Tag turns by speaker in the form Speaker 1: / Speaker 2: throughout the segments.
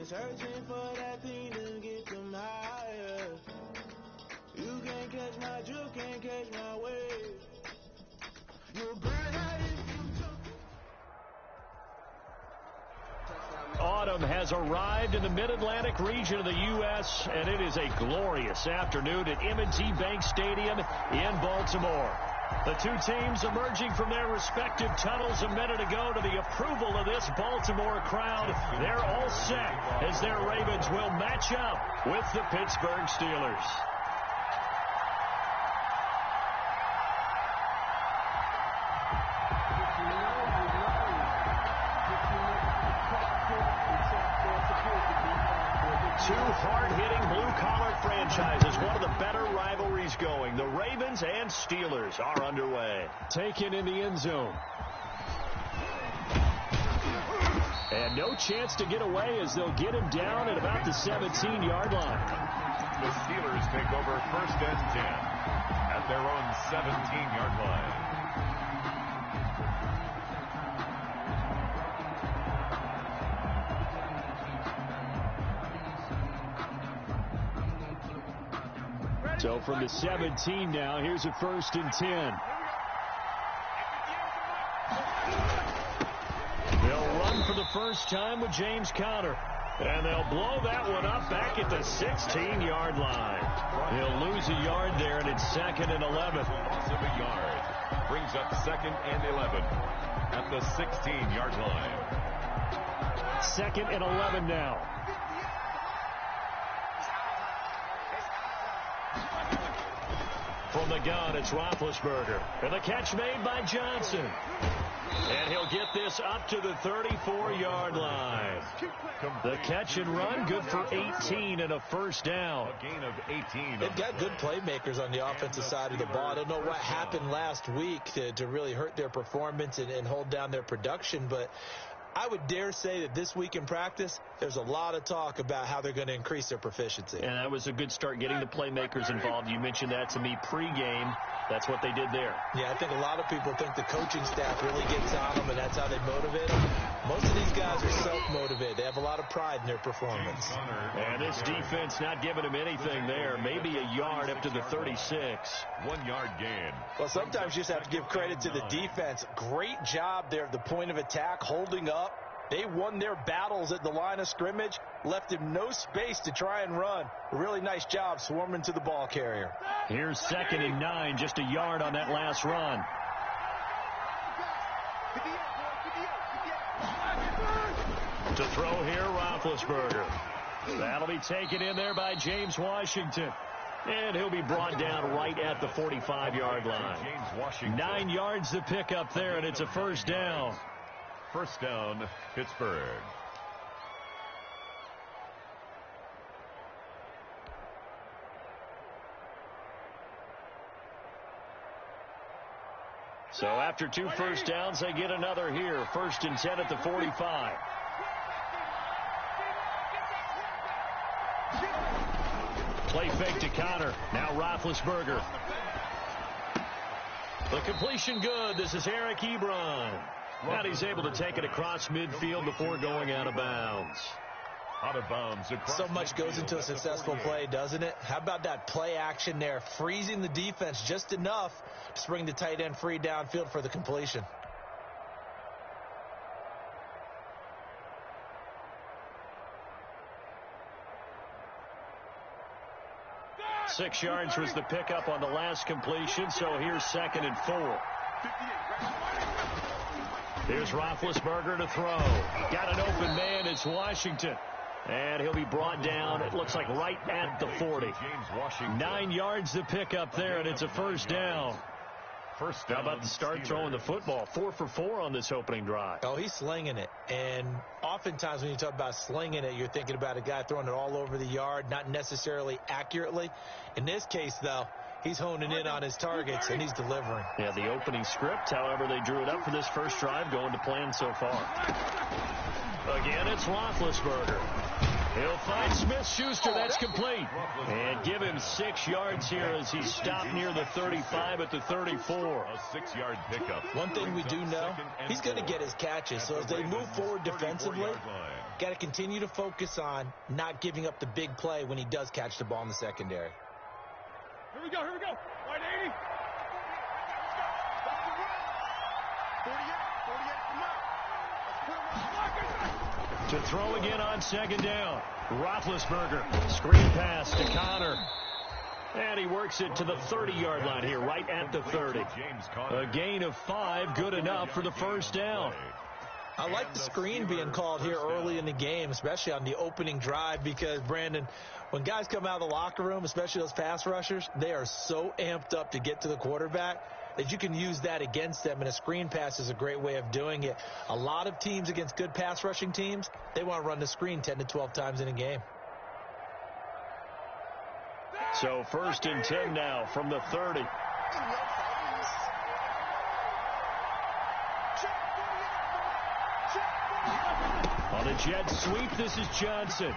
Speaker 1: searching for that thing to get them higher. You can't catch my drift, can't catch my wave. You'll burn out if you took.
Speaker 2: Autumn has arrived in the Mid-Atlantic region of the U.S., and it is a glorious afternoon at M&T Bank Stadium in Baltimore. The two teams emerging from their respective tunnels a minute ago to the approval of this Baltimore crowd. They're all set as their Ravens will match up with the Pittsburgh Steelers. Two hard-hitting blue-collar franchises, one of the better rivalries going. The Ravens and Steelers are underway. Taken in the end zone. And no chance to get away as they'll get him down at about the 17-yard line.
Speaker 3: The Steelers take over 1st and 10 at their own 17-yard line.
Speaker 2: So from the 17 now, here's a 1st and 10. They'll run for the first time with James Conner. And they'll blow that one up back at the 16-yard line. They'll lose a yard there, and it's 2nd and 11.
Speaker 3: Loss of a yard brings up 2nd and 11 at the 16-yard line.
Speaker 2: 2nd and 11 now. From the gun, it's Roethlisberger. And the catch made by Johnson. And he'll get this up to the 34-yard line. The catch and run, good for 18 and a 1st down.
Speaker 3: A gain of 18.
Speaker 4: They've got good playmakers on the offensive side of the ball. I don't know what happened last week to really hurt their performance and hold down their production, but I would dare say that this week in practice, there's a lot of talk about how they're going to increase their proficiency.
Speaker 2: And that was a good start getting the playmakers involved. You mentioned that to me pregame. That's what they did there.
Speaker 4: Yeah, I think a lot of people think the coaching staff really gets on them, and that's how they motivate them. Most of these guys are self-motivated. They have a lot of pride in their performance.
Speaker 2: And this defense not giving them anything there. Maybe a yard up to the 36.
Speaker 3: 1 yard gain.
Speaker 4: Well, sometimes you just have to give credit to the defense. Great job there at the point of attack, holding up. They won their battles at the line of scrimmage, left him no space to try and run. A really nice job swarming to the ball carrier.
Speaker 2: Here's 2nd and 9, just a yard on that last run. To throw here, Roethlisberger. That'll be taken in there by James Washington. And he'll be brought down right at the 45-yard line. 9 yards to pick up there, and it's a 1st down.
Speaker 3: 1st down, Pittsburgh.
Speaker 2: So after 2 1st downs, they get another here. 1st and 10 at the 45. Play fake to Conner. Now Roethlisberger. The completion good. This is Eric Ebron. And he's able to take it across midfield before going out of bounds.
Speaker 3: Out of bounds.
Speaker 4: So much goes into a successful play, doesn't it? How about that play action there, freezing the defense just enough to bring the tight end free downfield for the completion.
Speaker 2: Six yards was the pickup on the last completion, so here's 2nd and 4. Here's Roethlisberger to throw. Got an open man. It's Washington. And he'll be brought down, it looks like, right at the 40. 9 yards to pick up there, and it's a 1st down. How about the start throwing the football? 4 for 4 on this opening drive.
Speaker 4: Oh, he's slinging it. And oftentimes when you talk about slinging it, you're thinking about a guy throwing it all over the yard, not necessarily accurately. In this case, though, he's honing in on his targets, and he's delivering.
Speaker 2: Yeah, the opening script, however, they drew it up for this first drive, going to plan so far. Again, it's Roethlisberger. He'll find Smith-Schuster. That's complete. And give him 6 yards here as he's stopped near the 35 at the 34.
Speaker 3: A 6-yard pickup.
Speaker 4: One thing we do know, he's going to get his catches. So as they move forward defensively, got to continue to focus on not giving up the big play when he does catch the ball in the secondary.
Speaker 5: Here we go. Wide 80.
Speaker 2: To throw again on second down. Roethlisberger. Screen pass to Connor. And he works it to the 30-yard line here, right at the 30. A gain of 5, good enough for the first down.
Speaker 4: I like the screen being called here early in the game, especially on the opening drive, because, Brandon, when guys come out of the locker room, especially those pass rushers, they are so amped up to get to the quarterback that you can use that against them, and a screen pass is a great way of doing it. A lot of teams against good pass rushing teams, they want to run the screen 10 to 12 times in a game.
Speaker 2: So 1st and 10 now from the 30. On a jet sweep, this is Johnson.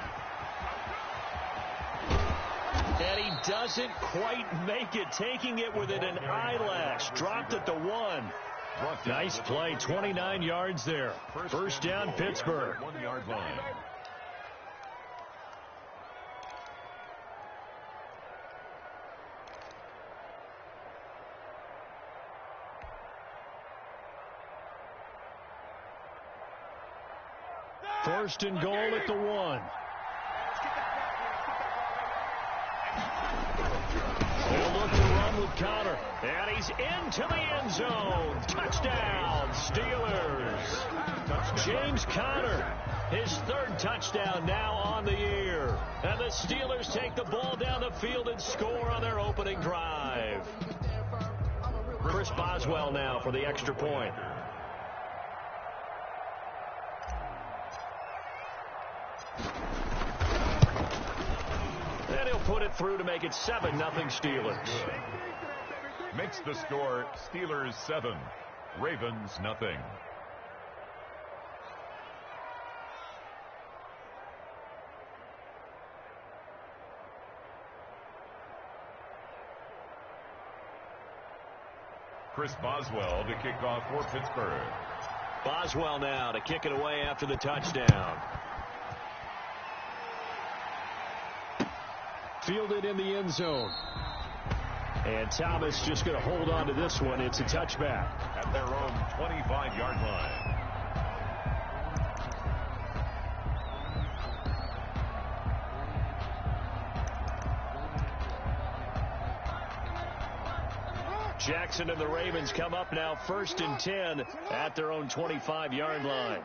Speaker 2: And he doesn't quite make it, taking it within an eyelash. Dropped at the 1. Nice play, 29 yards there. First down, Pittsburgh.
Speaker 3: 1-yard line.
Speaker 2: First and goal at the 1. They'll look to run with Connor. And he's into the end zone. Touchdown, Steelers. James Conner, his 3rd touchdown now on the year. And the Steelers take the ball down the field and score on their opening drive. Chris Boswell now for the extra point. And he'll put it through to make it 7-0 Steelers.
Speaker 3: Makes the score Steelers 7, Ravens nothing. Chris Boswell to kick off for Pittsburgh.
Speaker 2: Boswell now to kick it away after the touchdown. Fielded in the end zone. And Thomas just going to hold on to this one. It's a touchback.
Speaker 3: At their own 25-yard line.
Speaker 2: Jackson and the Ravens come up now 1st and 10 at their own 25-yard line.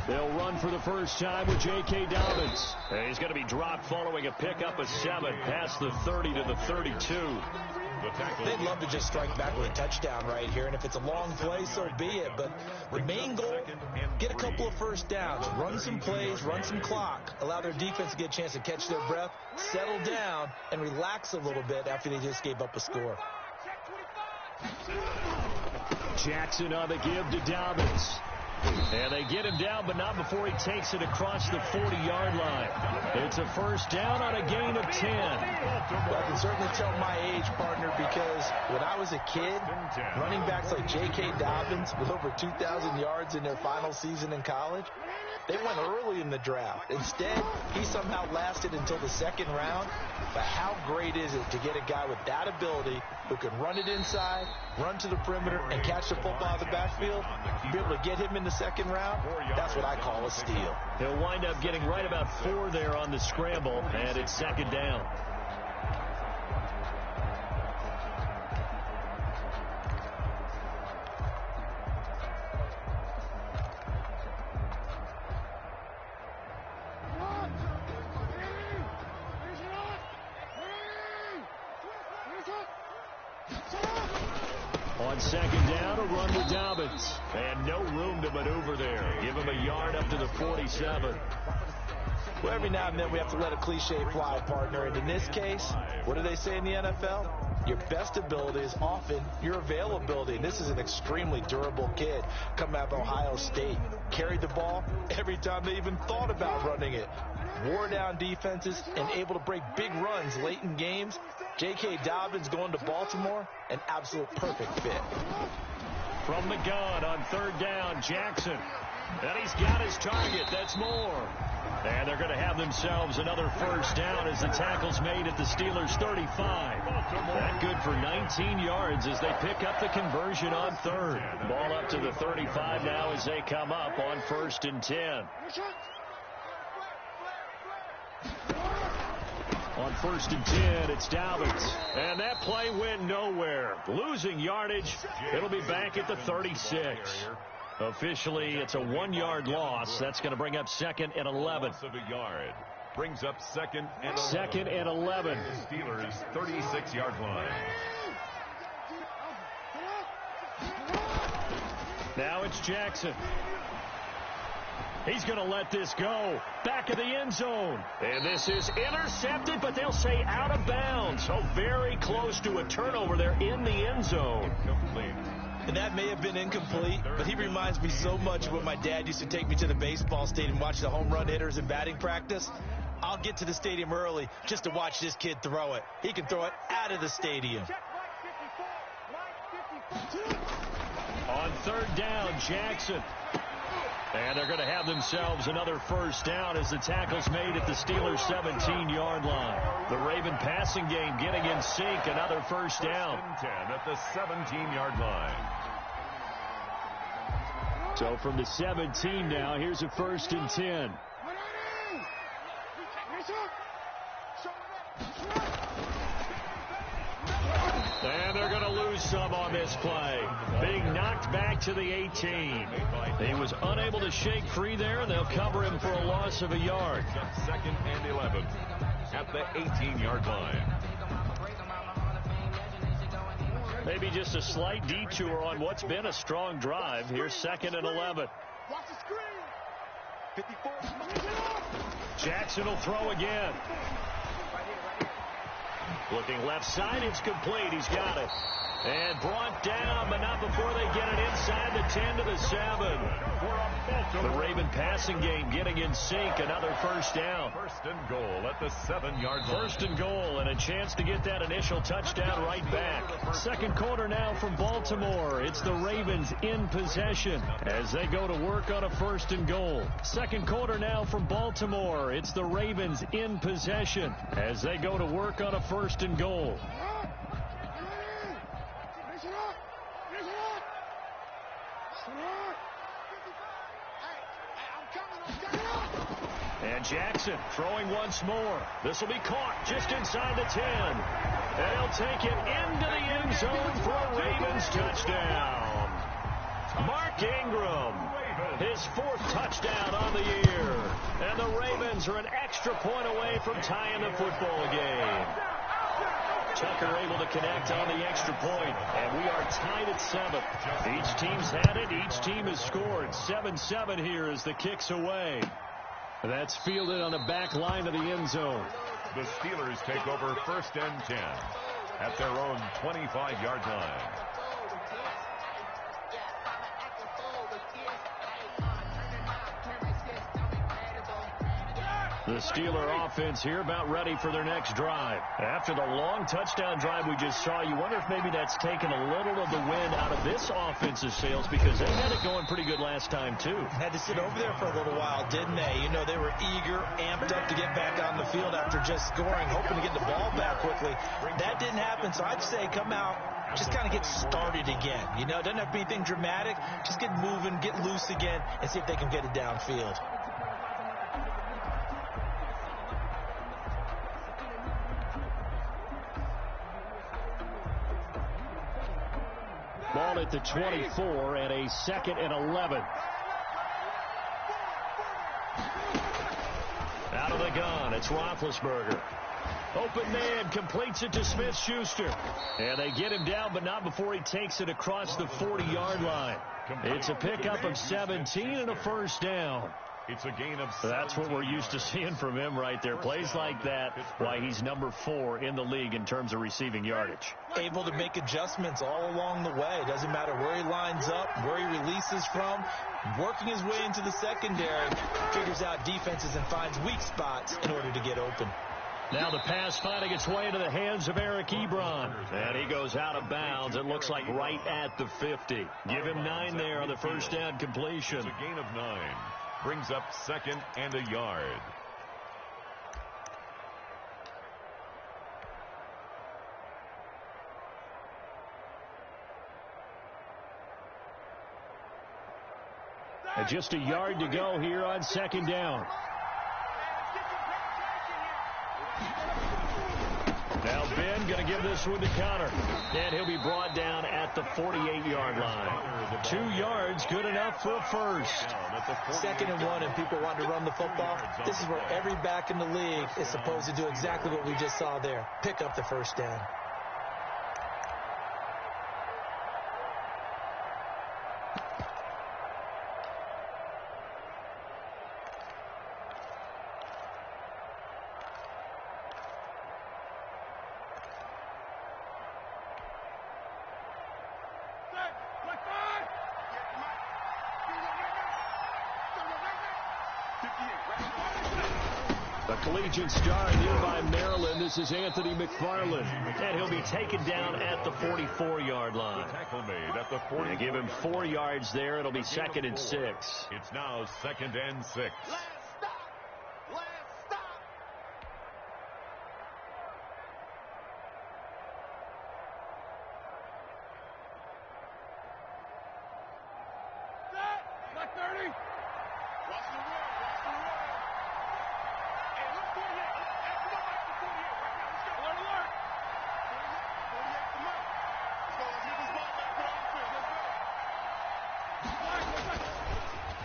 Speaker 2: They'll run for the first time with J.K. Dobbins. And he's going to be dropped following a pickup of 7 past the 30 to the 32.
Speaker 4: They'd love to just strike back with a touchdown right here, and if it's a long play, so be it. But the main goal, get a couple of first downs, run some plays, run some clock, allow their defense to get a chance to catch their breath, settle down, and relax a little bit after they just gave up a score.
Speaker 2: Jackson on the give to Dobbins. And they get him down, but not before he takes it across the 40-yard line. It's a first down on a gain of 10.
Speaker 4: Well, I can certainly tell my age, partner, because when I was a kid, running backs like J.K. Dobbins with over 2,000 yards in their final season in college, they went early in the draft. Instead, he somehow lasted until the 2nd round. But how great is it to get a guy with that ability who can run it inside, run to the perimeter, and catch the football out of the backfield? Be able to get him in the 2nd round, that's what I call a steal.
Speaker 2: He'll wind up getting right about 4 there on the scramble, and it's 2nd down. On 2nd down, a run with Dobbins. And no room to maneuver there. Give him a yard up to the 47.
Speaker 4: Well, every now and then we have to let a cliche fly, partner. And in this case, what do they say in the NFL? Your best ability is often your availability. And this is an extremely durable kid coming out of Ohio State. Carried the ball every time they even thought about running it. Wore down defenses and able to break big runs late in games. J.K. Dobbins going to Baltimore, an absolute perfect fit.
Speaker 2: from the gun on third down. Jackson. And he's got his target. That's Moore. And they're going to have themselves another first down as the tackle's made at the Steelers' 35. That good for 19 yards as they pick up the conversion on third. Ball up to the 35 now as they come up on 1st and 10. On 1st and 10, it's Dobbins. And that play went nowhere. Losing yardage. It'll be back at the 36. Officially, it's a 1-yard loss. That's going to bring up 2nd and 11.
Speaker 3: Loss of a yard. Brings up 2nd and 11.
Speaker 2: 2nd and 11.
Speaker 3: The Steelers' 36-yard line.
Speaker 2: Now it's Jackson. He's going to let this go. Back of the end zone. And this is intercepted, but they'll say out of bounds. So very close to a turnover there in the end zone.
Speaker 3: Incomplete.
Speaker 4: And that may have been incomplete, but he reminds me so much of when my dad used to take me to the baseball stadium, watch the home run hitters in batting practice. I'll get to the stadium early just to watch this kid throw it. He can throw it out of the stadium.
Speaker 2: On third down, Jackson. And they're going to have themselves another first down as the tackle's made at the Steelers' 17-yard line. The Raven passing game getting in sync. Another first down.
Speaker 3: 10 at the 17-yard line.
Speaker 2: So from the 17 now, here's a 1st and 10. And they're going to lose some on this play. Being knocked back to the 18. He was unable to shake free there, and they'll cover him for a loss of a yard.
Speaker 3: 2nd and 11 at the 18-yard line.
Speaker 2: Maybe just a slight detour on what's been a strong drive. Here's 2nd and 11. Jackson will throw again. Looking left side, it's complete. He's got it. And brought down, but not before they get it inside the 10 to the 7. The Raven passing game getting in sync. Another first down.
Speaker 3: 1st and goal at the 7-yard line.
Speaker 2: 1st and goal, and a chance to get that initial touchdown right back. Second quarter now from Baltimore. It's the Ravens in possession as they go to work on a 1st and goal. Second quarter now from Baltimore. It's the Ravens in possession as they go to work on a 1st and goal. And Jackson throwing once more. This will be caught just inside the 10. And he'll take it into the end zone for a Ravens touchdown. Mark Ingram, his 4th touchdown on the year. And the Ravens are an extra point away from tying the football game. Tucker able to connect on the extra point, and we are tied at 7. Each team's had it. Each team has scored. 7-7 here as the kick's away. That's fielded on the back line of the end zone.
Speaker 3: The Steelers take over 1st and 10 at their own 25-yard line.
Speaker 2: The Steeler offense here about ready for their next drive. After the long touchdown drive we just saw, you wonder if maybe that's taken a little of the wind out of this offense's sails because they had it going pretty good last time, too.
Speaker 4: Had to sit over there for a little while, didn't they? You know, they were eager, amped up to get back on the field after just scoring, hoping to get the ball back quickly. That didn't happen, so I'd say come out, just kind of get started again. You know, it doesn't have to be anything dramatic. Just get moving, get loose again, and see if they can get it downfield.
Speaker 2: Ball at the 24 and a 2nd and 11. Out of the gun, it's Roethlisberger. Open man, completes it to Smith-Schuster. And they get him down, but not before he takes it across the 40-yard line. It's a pickup of 17 and a first down.
Speaker 3: It's a gain of 17.
Speaker 2: That's what we're used to seeing from him right there. Plays like that, why he's number 4 in the league in terms of receiving yardage.
Speaker 4: Able to make adjustments all along the way. Doesn't matter where he lines up, where he releases from. Working his way into the secondary, figures out defenses and finds weak spots in order to get open.
Speaker 2: Now the pass finding its way into the hands of Eric Ebron. And he goes out of bounds. It looks like right at the 50. Give him 9 there on the first down completion.
Speaker 3: It's a gain of 9. Brings up 2nd and a yard.
Speaker 2: And just a yard to go here on 2nd down. Now Ben going to give this one to Connor. And he'll be brought down at the 48-yard line. 2 yards, good enough for a first.
Speaker 4: 2nd and 1, and people want to run the football. This is where every back in the league is supposed to do exactly what we just saw there. Pick up the first down.
Speaker 2: The collegiate star nearby Maryland. This is Anthony McFarland. And he'll be taken down at the 44-yard line.
Speaker 3: The tackle made at the 40.
Speaker 2: They give him 4 yards there. It'll be 2nd and 6.
Speaker 3: It's now 2nd and 6.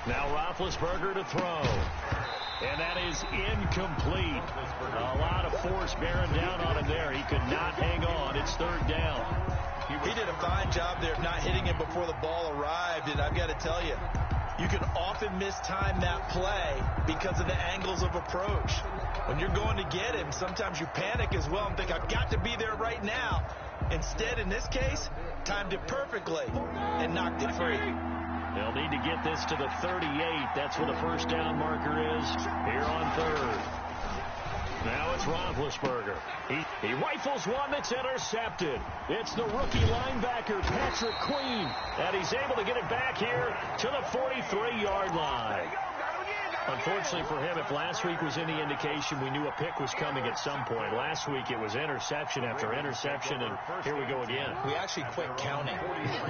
Speaker 2: Now Roethlisberger to throw. And that is incomplete. A lot of force bearing down on him there. He could not hang on. It's 3rd down.
Speaker 4: He did a fine job there of not hitting him before the ball arrived. And I've got to tell you, you can often mistime that play because of the angles of approach. When you're going to get him, sometimes you panic as well and think, I've got to be there right now. Instead, in this case, timed it perfectly and knocked it free.
Speaker 2: They'll need to get this to the 38. That's where the first down marker is here on 3rd. Now it's Roethlisberger. He rifles one that's intercepted. It's the rookie linebacker, Patrick Queen. And he's able to get it back here to the 43-yard line. Unfortunately for him, if last week was any indication, we knew a pick was coming at some point. Last week it was interception after interception, and here we go again.
Speaker 4: We actually quit counting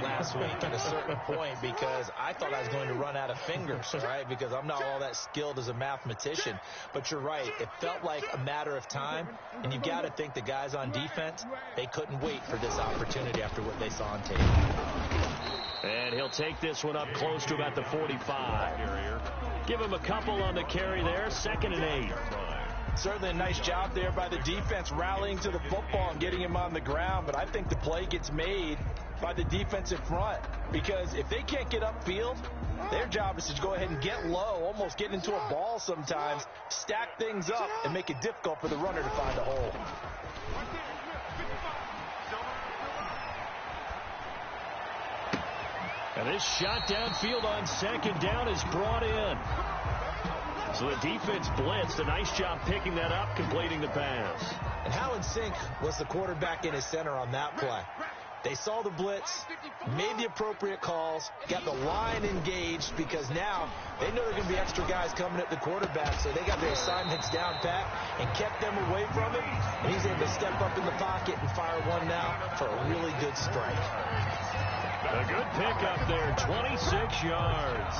Speaker 4: last week at a certain point because I thought I was going to run out of fingers, right? Because I'm not all that skilled as a mathematician. But you're right. It felt like a matter of time, and you got to think the guys on defense, they couldn't wait for this opportunity after what they saw on tape.
Speaker 2: And he'll take this one up close to about the 45. Give him a couple on the carry there. 2nd and 8.
Speaker 4: Certainly a nice job there by the defense rallying to the football and getting him on the ground. But I think the play gets made by the defensive front because if they can't get upfield, their job is to go ahead and get low, almost get into a ball sometimes, stack things up, and make it difficult for the runner to find a hole.
Speaker 2: And this shot downfield on 2nd down is brought in. So the defense blitzed. A nice job picking that up, completing the pass.
Speaker 4: And how in sync was the quarterback in his center on that play? They saw the blitz, made the appropriate calls, got the line engaged because now they know there are going to be extra guys coming at the quarterback, so they got their assignments down pat and kept them away from him, and he's able to step up in the pocket and fire one now for a really good strike.
Speaker 2: A good pickup there, 26 yards.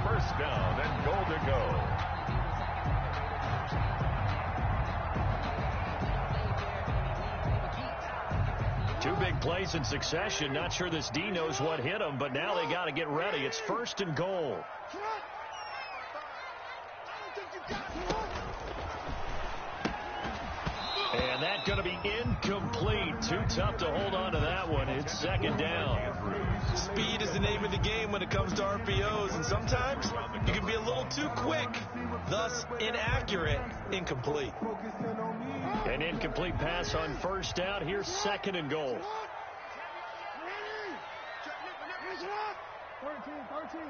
Speaker 3: First down and goal to go.
Speaker 2: Two big plays in succession. Not sure this D knows what hit him, but now they got to get ready. It's 1st and goal. And that's going to be incomplete. Too tough to hold on to that one. It's 2nd down.
Speaker 4: Speed is the name of the game when it comes to RPOs, and sometimes you can be a little too quick, thus inaccurate, incomplete.
Speaker 2: An incomplete pass on 1st down. Here's 2nd and goal.
Speaker 5: 13.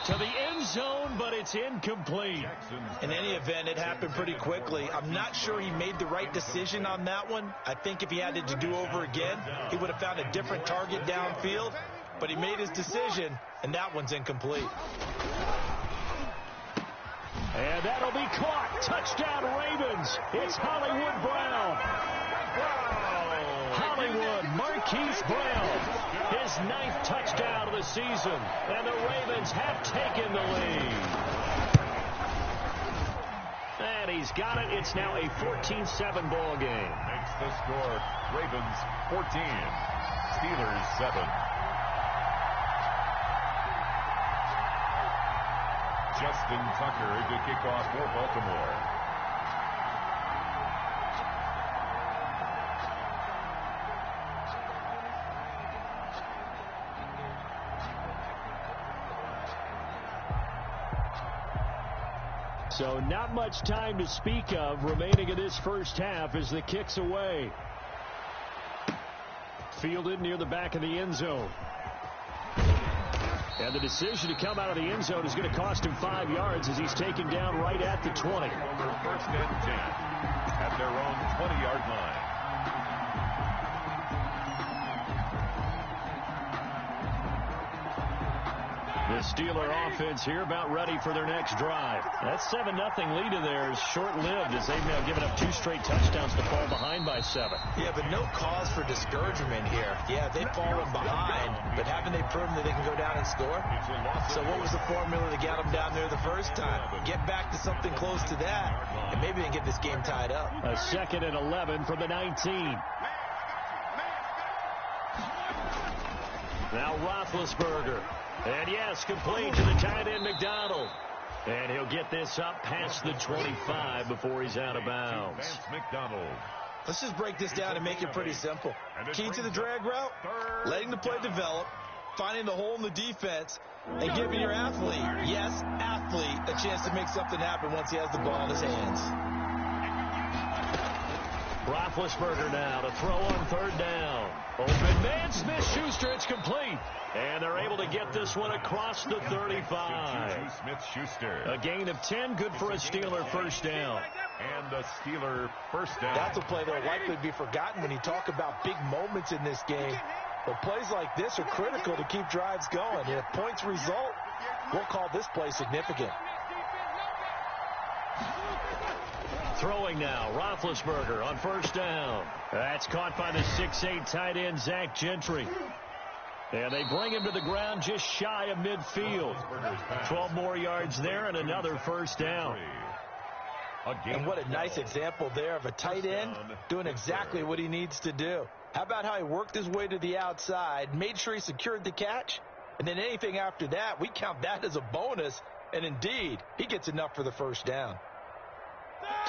Speaker 2: To the end end zone, but it's incomplete.
Speaker 4: In any event, it happened pretty quickly. I'm not sure he made the right decision on that one. I think if he had it to do over again, he would have found a different target downfield. But he made his decision, and that one's incomplete.
Speaker 2: And that'll be caught. Touchdown, Ravens. It's Hollywood Brown. Hollywood Marquise Brown. His 9th touchdown of the season. And the Ravens have taken the lead. And he's got it. It's now a 14-7 ball game.
Speaker 3: Makes the score Ravens 14, Steelers 7. Justin Tucker to kick off for Baltimore.
Speaker 2: So not much time to speak of remaining in this first half as the kick's away. Fielded near the back of the end zone. And the decision to come out of the end zone is going to cost him 5 yards as he's taken down right at the 20.
Speaker 3: Over 1st and 10 at their own 20-yard line.
Speaker 2: The Steeler offense here about ready for their next drive. That 7-0 lead of theirs short-lived as they've now given up 2 straight touchdowns to fall behind by 7.
Speaker 4: Yeah, but no cause for discouragement here. Yeah, they've fallen behind, but haven't they proven that they can go down and score? So what was the formula to get them down there the first time? Get back to something close to that, and maybe they can get this game tied up.
Speaker 2: A 2nd and 11 from the 19. Now Roethlisberger. And yes, complete to the tight end McDonald. And he'll get this up past the 25 before he's out of bounds.
Speaker 3: McDonald.
Speaker 4: Let's just break this down and make it pretty simple. Key to the drag route, letting the play develop, finding the hole in the defense, and giving your athlete, yes, athlete, a chance to make something happen once he has the ball in his hands.
Speaker 2: Roethlisberger now to throw on 3rd down. Open man, Smith-Schuster, it's complete. And they're able to get this one across the 35.
Speaker 3: Smith-Schuster.
Speaker 2: A gain of 10, good for a Steeler first down.
Speaker 3: And the Steeler first down.
Speaker 4: That's a play that will likely be forgotten when you talk about big moments in this game. But plays like this are critical to keep drives going. And if points result, we'll call this play significant.
Speaker 2: Throwing now, Roethlisberger on 1st down. That's caught by the 6'8" tight end, Zach Gentry. And they bring him to the ground just shy of midfield. 12 more yards there and another first down.
Speaker 4: And what a nice example there of a tight end doing exactly what he needs to do. How about how he worked his way to the outside, made sure he secured the catch, and then anything after that, we count that as a bonus. And indeed, he gets enough for the first down.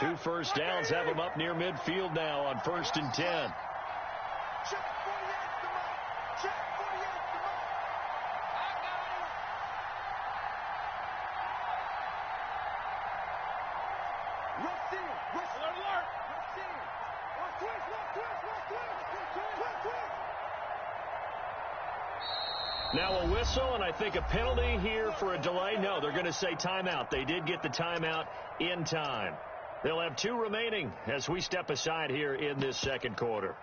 Speaker 2: 2 first downs have him up near midfield now on 1st and 10. Now a whistle, and I think a penalty here for a delay. No, they're going to say timeout. They did get the timeout in time. They'll have 2 remaining as we step aside here in this 2nd quarter.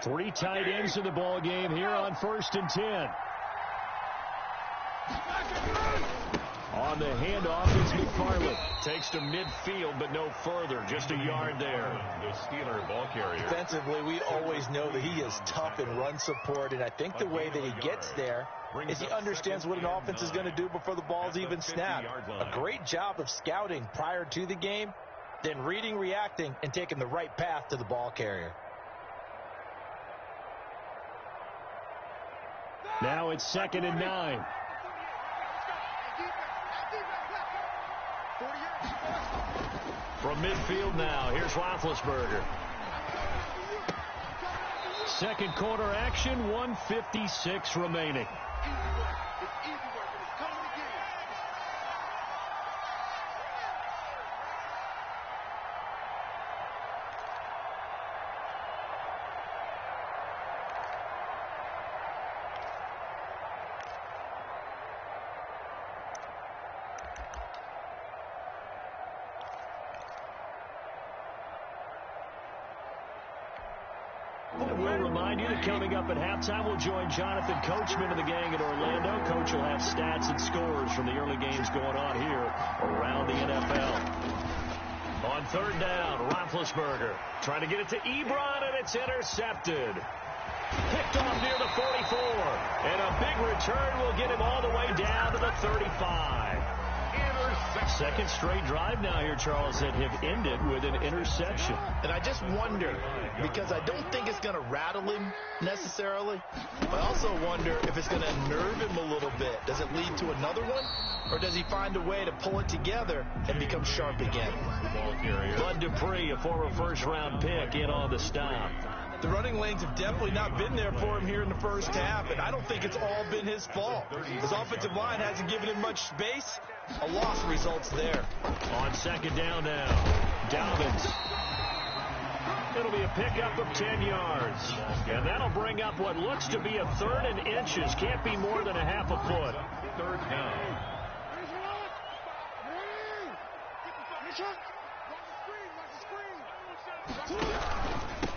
Speaker 2: Three tight ends in the ball game here on 1st and 10. On the handoff, it's McFarland. Takes to midfield, but no further. Just a yard there.
Speaker 3: The Steeler ball carrier.
Speaker 4: Defensively, we always know that he is tough in run support, and I think the way that he gets there is he understands what an offense is going to do before the ball's even snapped. A great job of scouting prior to the game, then reading, reacting, and taking the right path to the ball carrier.
Speaker 2: Now it's 2nd and 9. From midfield now, here's Roethlisberger. Second quarter action, 1:56 remaining. We'll remind you that coming up at halftime, we'll join Jonathan Coachman of the gang in Orlando. Coach will have stats and scores from the early games going on here around the NFL. On 3rd down, Roethlisberger trying to get it to Ebron, and it's intercepted. Picked off near the 44, and a big return will get him all the way down to the 35. Second straight drive now here, Charles, that have ended with an interception.
Speaker 4: And I just wonder, because I don't think it's going to rattle him necessarily, but I also wonder if it's going to unnerve him a little bit. Does it lead to another one, or does he find a way to pull it together and become sharp again?
Speaker 2: Bud Dupree, a former first-round pick, in on the stop.
Speaker 4: The running lanes have definitely not been there for him here in the first half, and I don't think it's all been his fault. His offensive line hasn't given him much space. A loss results there.
Speaker 2: On 2nd down now, Dobbins. It'll be a pickup of 10 yards. And that'll bring up what looks to be a 3rd and inches. Can't be more than a half a foot.
Speaker 3: 3rd down.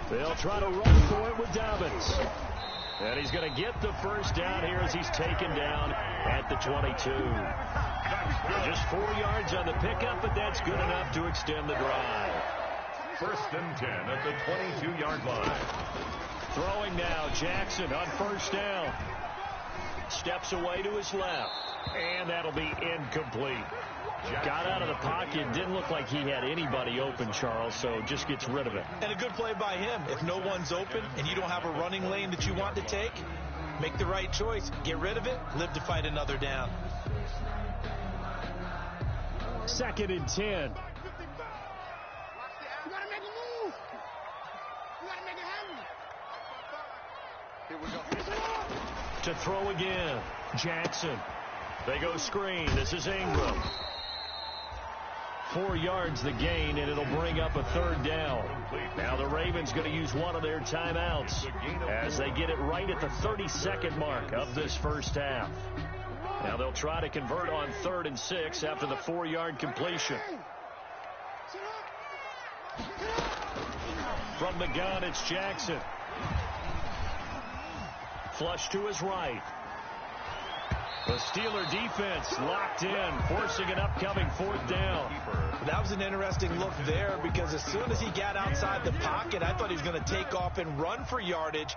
Speaker 2: They'll try to run for it with Dobbins. And he's going to get the first down here as he's taken down at the 22. Just 4 yards on the pickup, but that's good enough to extend the drive.
Speaker 3: 1st and 10 at the 22-yard line.
Speaker 2: Throwing now, Jackson on 1st down. Steps away to his left, and that'll be incomplete. Got out of the pocket, didn't look like he had anybody open, Charles, so just gets rid of it.
Speaker 4: And a good play by him. If no one's open and you don't have a running lane that you want to take, make the right choice. Get rid of it, live to fight another down.
Speaker 2: 2nd and 10.
Speaker 5: You gotta make a move. You gotta make it happen. Here we go.
Speaker 2: To throw again, Jackson. They go screen. This is Ingram. 4 yards the gain, and it'll bring up a 3rd down. Now the Ravens going to use one of their timeouts as they get it right at the 32nd mark of this first half. Now they'll try to convert on 3rd and 6 after the 4-yard completion. From the gun, it's Jackson. Flush to his right. The Steeler defense locked in, forcing an upcoming 4th down.
Speaker 4: That was an interesting look there because as soon as he got outside the pocket, I thought he was going to take off and run for yardage.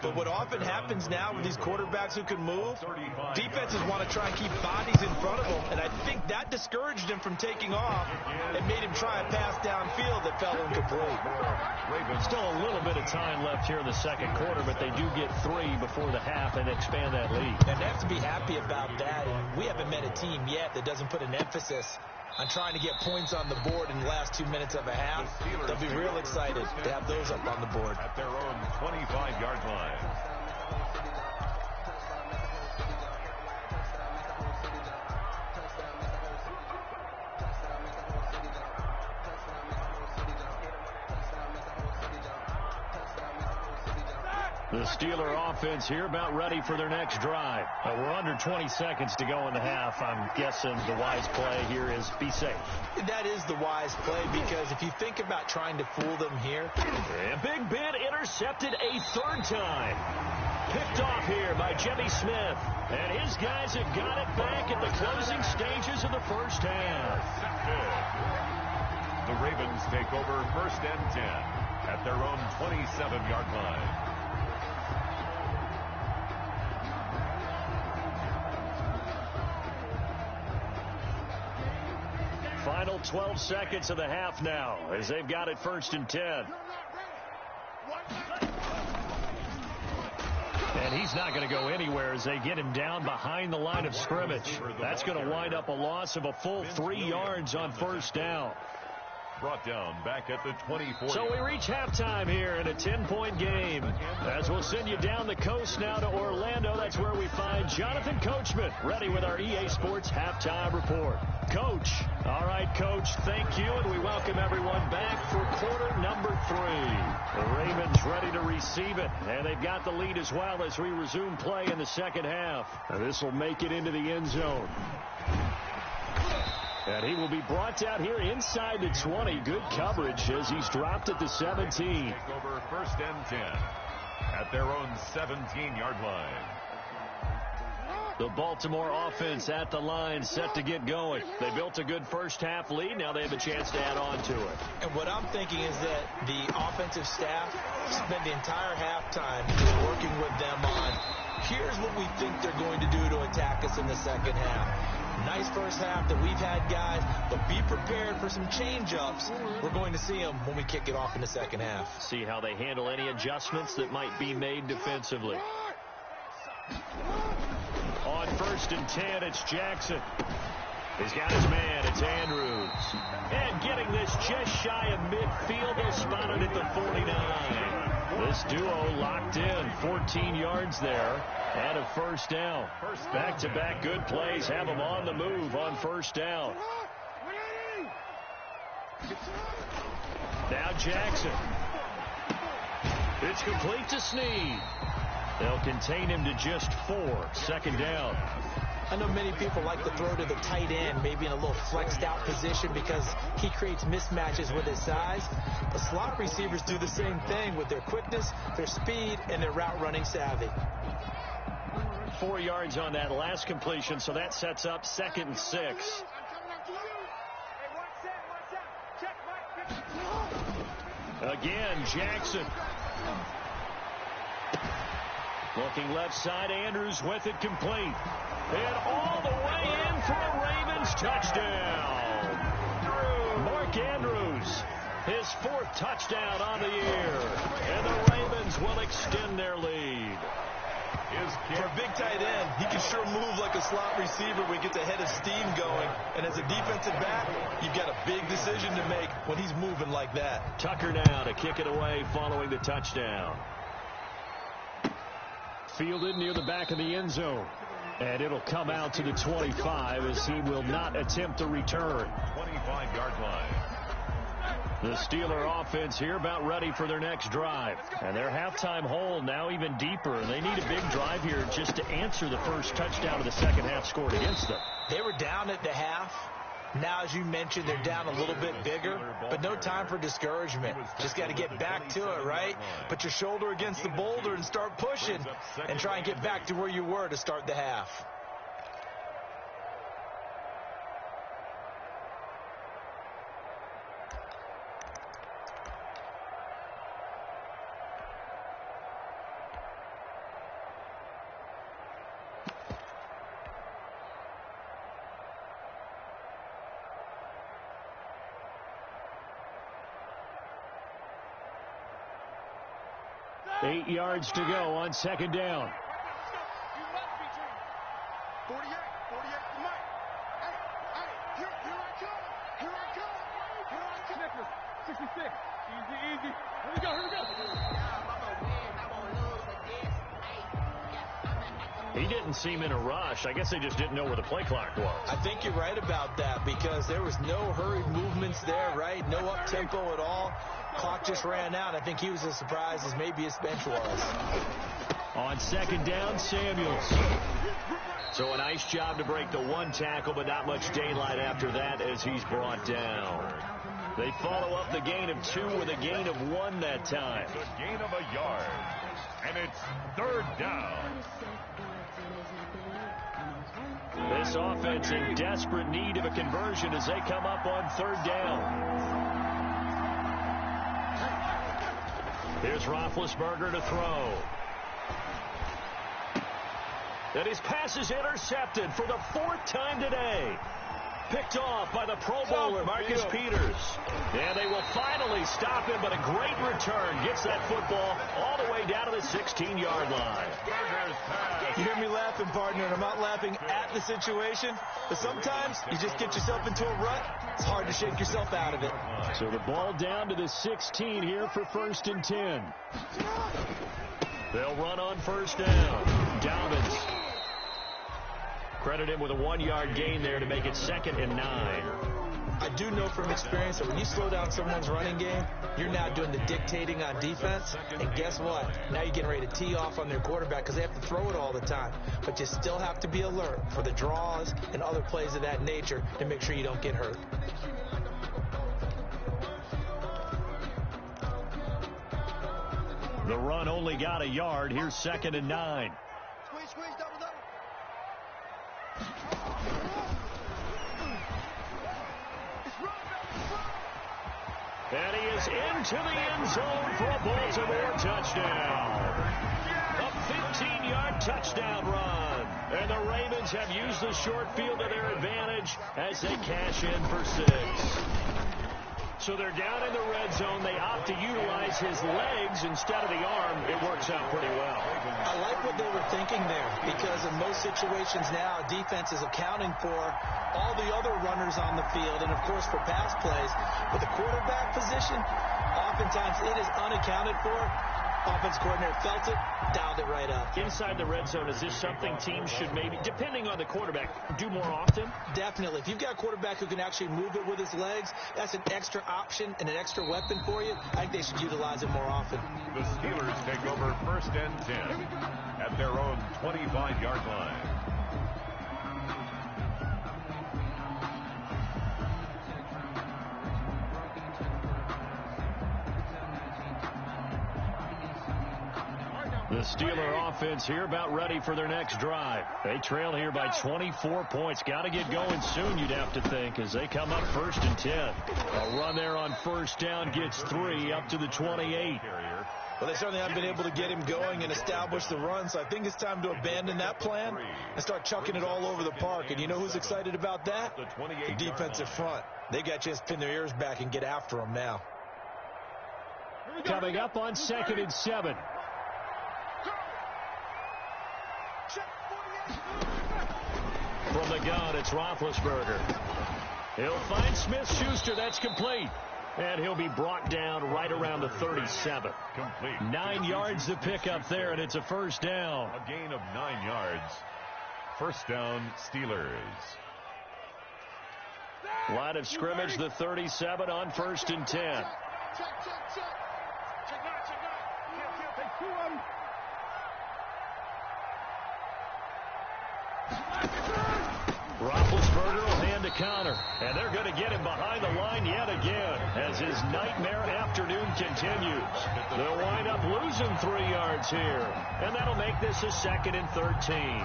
Speaker 4: But what often happens now with these quarterbacks who can move, defenses want to try and keep bodies in front of them. And I think that discouraged him from taking off and made him try a pass downfield that fell incomplete.
Speaker 2: Still a little bit of time left here in the 2nd quarter, but they do get 3 before the half and expand that lead.
Speaker 4: And they have to be happy about that. And we haven't met a team yet that doesn't put an emphasis on trying to get points on the board in the last 2 minutes of a half. They'll be real excited to have those up on the board.
Speaker 3: At their own 25-yard line.
Speaker 2: The Steeler offense here about ready for their next drive. We're under 20 seconds to go in the half. I'm guessing the wise play here is be safe.
Speaker 4: That is the wise play because if you think about trying to fool them here.
Speaker 2: And Big Ben intercepted a 3rd time. Picked off here by Jimmy Smith. And his guys have got it back at the closing stages of the first half.
Speaker 3: The Ravens take over 1st and 10 at their own 27-yard line.
Speaker 2: Final 12 seconds of the half now as they've got it 1st and 10. And And he's not going to go anywhere as they get him down behind the line of scrimmage. That's going to wind up a loss of a full 3 yards on first down.
Speaker 3: Brought down back at the 24.
Speaker 2: So we reach halftime here in a 10-point game. As we'll send you down the coast now to Orlando. That's where we find Jonathan Coachman ready with our EA Sports Halftime Report. Coach. All right, Coach, thank you, and we welcome everyone back for quarter number 3. The Ravens ready to receive it, and they've got the lead as well as we resume play in the second half. And this will make it into the end zone. And he will be brought down here inside the 20. Good coverage as he's dropped at the 17.
Speaker 3: Take over first and 10 at their own 17-yard line.
Speaker 2: The Baltimore offense at the line, set to get going. They built a good first-half lead. Now they have a chance to add on to it.
Speaker 4: And what I'm thinking is that the offensive staff spent the entire halftime just working with them on, here's what we think they're going to do to attack us in the second half. Nice first half that we've had, guys, but be prepared for some change-ups. We're going to see them when we kick it off in the second half.
Speaker 2: See how they handle any adjustments that might be made defensively. On first and 10, it's Jackson. He's got his man. It's Andrews. And getting this just shy of midfield. They'll spot it at the 49. This duo locked in. 14 yards there. And a first down. Back-to-back good plays. Have them on the move on first down. Now Jackson. It's complete to Snead. They'll contain him to just 4. Second down.
Speaker 4: I know many people like to throw to the tight end, maybe in a little flexed out position because he creates mismatches with his size. The slot receivers do the same thing with their quickness, their speed, and their route running savvy.
Speaker 2: 4 yards on that last completion, so that sets up 2nd and 6. Again, Jackson. Looking left side, Andrews with it complete. And all the way in for a Ravens touchdown. Mark Andrews, his 4th touchdown on the year. And the Ravens will extend their lead.
Speaker 4: For a big tight end, he can sure move like a slot receiver when he gets a head of steam going. And as a defensive back, you've got a big decision to make when he's moving like that.
Speaker 2: Tucker now to kick it away following the touchdown. Fielded near the back of the end zone. And it'll come out to the 25 as he will not attempt the return.
Speaker 3: 25-yard line.
Speaker 2: The Steeler offense here about ready for their next drive. And their halftime hole now even deeper. And they need a big drive here just to answer the first touchdown of the second half scored against them.
Speaker 4: They were down at the half. Now, as you mentioned, they're down a little bit bigger, but no time for discouragement. Just got to get back to it, right? Put your shoulder against the boulder and start pushing and try and get back to where you were to start the half.
Speaker 2: Eight yards to go on second down.
Speaker 5: 48, Mike. Hey, here I come. 66. Easy. Here we go.
Speaker 2: He didn't seem in a rush. I guess they just didn't know where the play clock was.
Speaker 4: I think you're right about that because there was no hurried movements there, right? No up-tempo at all. Clock just ran out. I think he was as surprised as maybe his bench was.
Speaker 2: On second down, Samuels. So a nice job to break the 1 tackle, but not much daylight after that as he's brought down. They follow up the gain of 2 with a gain of 1 that time.
Speaker 3: It's a gain of a yard. And it's 3rd down.
Speaker 2: This offense in desperate need of a conversion as they come up on 3rd down. Here's Roethlisberger to throw. And his pass is intercepted for the 4th time today. picked off by the Pro Bowler, Marcus Peters. And they will finally stop him, but a great return gets that football all the way down to the 16-yard line.
Speaker 4: You hear me laughing, partner, and I'm not laughing at the situation, but sometimes you just get yourself into a rut. It's hard to shake yourself out of it.
Speaker 2: So the ball down to the 16 here for 1st and 10. They'll run on 1st down. Dobbins. Credit him with a 1-yard gain there to make it 2nd and 9.
Speaker 4: I do know from experience that when you slow down someone's running game, you're now doing the dictating on defense. And guess what? Now you're getting ready to tee off on their quarterback because they have to throw it all the time. But you still have to be alert for the draws and other plays of that nature to make sure you don't get hurt.
Speaker 2: The run only got a yard. Here's 2nd and 9.
Speaker 5: Squeeze, double.
Speaker 2: And he is into the end zone for a Baltimore touchdown. A 15-yard touchdown run. And the Ravens have used the short field to their advantage as they cash in for 6. So they're down in the red zone. They opt to utilize his legs instead of the arm. It works out pretty well.
Speaker 4: I like what they were thinking there because in most situations now, defense is accounting for all the other runners on the field and, of course, for pass plays. But the quarterback position, oftentimes it is unaccounted for. Offense coordinator felt it, dialed it right up.
Speaker 2: Inside the red zone, is this something teams should maybe, depending on the quarterback, do more often?
Speaker 4: Definitely. If you've got a quarterback who can actually move it with his legs, that's an extra option and an extra weapon for you. I think they should utilize it more often.
Speaker 3: The Steelers take over 1st and 10 at their own 25-yard line.
Speaker 2: The Steeler offense here about ready for their next drive. They trail here by 24 points. Got to get going soon, you'd have to think, as they come up 1st and 10. A run there on 1st down gets 3 up to the 28.
Speaker 4: Well, they certainly haven't been able to get him going and establish the run, so I think it's time to abandon that plan and start chucking it all over the park. And you know who's excited about that? The defensive front. They got a chance to pin their ears back and get after him now.
Speaker 2: Coming up on 2nd and 7. From the gun, it's Roethlisberger. He'll find Smith-Schuster. That's complete. And he'll be brought down right around the 37.
Speaker 3: Complete.
Speaker 2: 9 yards to pick up there, and it's a 1st down.
Speaker 3: A gain of 9 yards. 1st down, Steelers.
Speaker 2: Line of scrimmage, the 37 on 1st and 10.
Speaker 5: Check. Take 2 of them.
Speaker 2: Roethlisberger will hand to Connor, and they're going to get him behind the line yet again as his nightmare afternoon continues. They'll wind up losing 3 yards here, and that'll make this a 2nd and 13.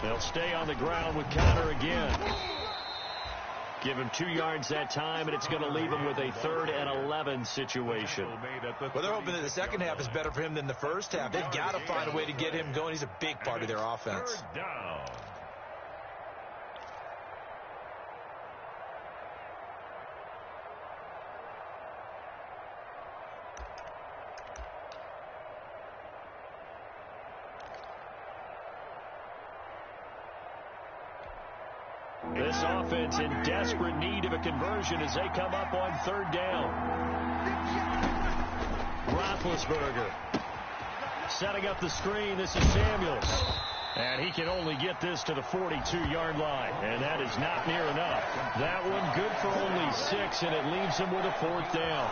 Speaker 2: They'll stay on the ground with Connor again. Give him 2 yards that time, and it's going to leave him with a 3rd and 11 situation.
Speaker 4: Well, they're hoping that the second half is better for him than the first half. They've got to find a way to get him going. He's a big part of their offense.
Speaker 3: 3rd down.
Speaker 2: This offense in desperate need of a conversion as they come up on 3rd down. Roethlisberger setting up the screen. This is Samuels. And he can only get this to the 42-yard line. And that is not near enough. That one good for only 6, and it leaves him with a 4th down.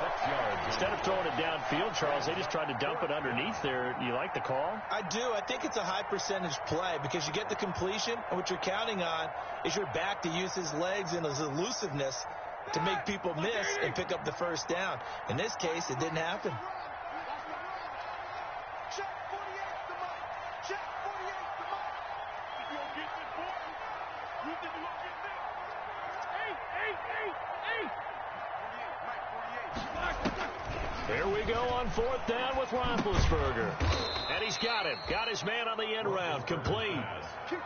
Speaker 2: Instead of throwing it downfield, Charles, they just tried to dump it underneath there. You like the call?
Speaker 4: I do. I think it's a high percentage play because you get the completion, and what you're counting on is your back to use his legs and his elusiveness to make people miss and pick up the 1st down. In this case, it didn't happen.
Speaker 2: Here we go on 4th down with Roethlisberger. And he's got him. Got his man on the end round. Complete.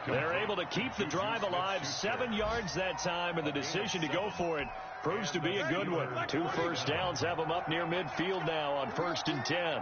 Speaker 2: They're able to keep the drive alive. 7 yards that time, and the decision to go for it proves to be a good one. 2 first downs have them up near midfield now on 1st and 10.